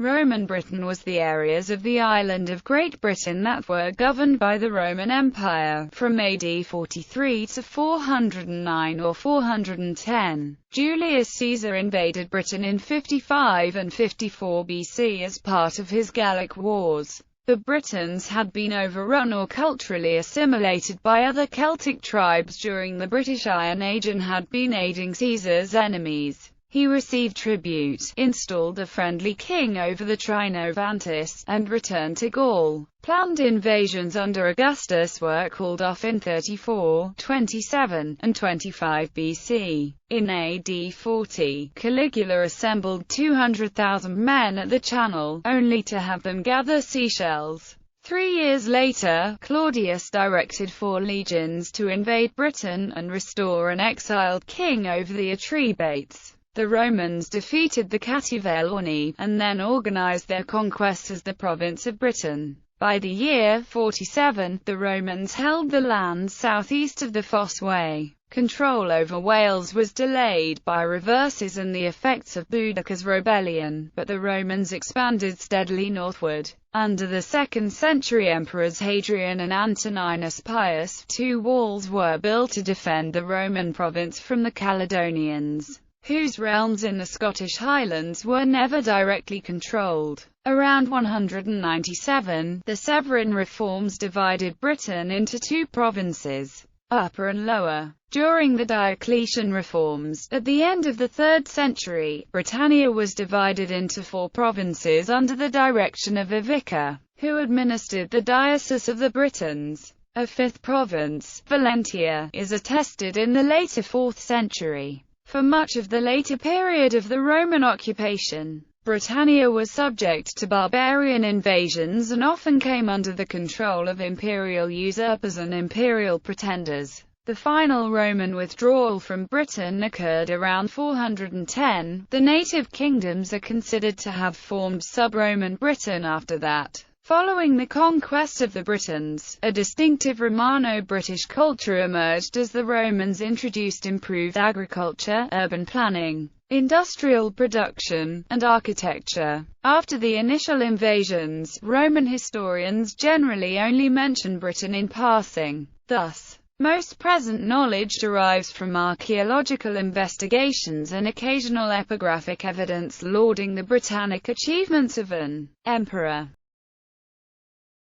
Roman Britain was the areas of the island of Great Britain that were governed by the Roman Empire, from AD 43 to 409 or 410. Julius Caesar invaded Britain in 55 and 54 BC as part of his Gallic Wars. The Britons had been overrun or culturally assimilated by other Celtic tribes during the British Iron Age and had been aiding Caesar's enemies. He received tribute, installed a friendly king over the Trinovantes, and returned to Gaul. Planned invasions under Augustus were called off in 34, 27, and 25 BC. In AD 40, Caligula assembled 200,000 men at the Channel, only to have them gather seashells. 3 years later, Claudius directed 4 legions to invade Britain and restore an exiled king over the Atrebates. The Romans defeated the Cativellauni, and then organized their conquest as the province of Britain. By the year 47, the Romans held the lands southeast of the Fosse Way. Control over Wales was delayed by reverses and the effects of Boudicca's rebellion, but the Romans expanded steadily northward. Under the 2nd century emperors Hadrian and Antoninus Pius, 2 walls were built to defend the Roman province from the Caledonians, whose realms in the Scottish Highlands were never directly controlled. Around 197, the Severan reforms divided Britain into 2 provinces, Upper and Lower. During the Diocletian reforms, at the end of the 3rd century, Britannia was divided into 4 provinces under the direction of a vicar, who administered the Diocese of the Britons. A 5th province, Valentia, is attested in the later 4th century. For much of the later period of the Roman occupation, Britannia was subject to barbarian invasions and often came under the control of imperial usurpers and imperial pretenders. The final Roman withdrawal from Britain occurred around 410. The native kingdoms are considered to have formed sub-Roman Britain after that. Following the conquest of the Britons, a distinctive Romano-British culture emerged as the Romans introduced improved agriculture, urban planning, industrial production, and architecture. After the initial invasions, Roman historians generally only mention Britain in passing. Thus, most present knowledge derives from archaeological investigations and occasional epigraphic evidence lauding the Britannic achievements of an emperor.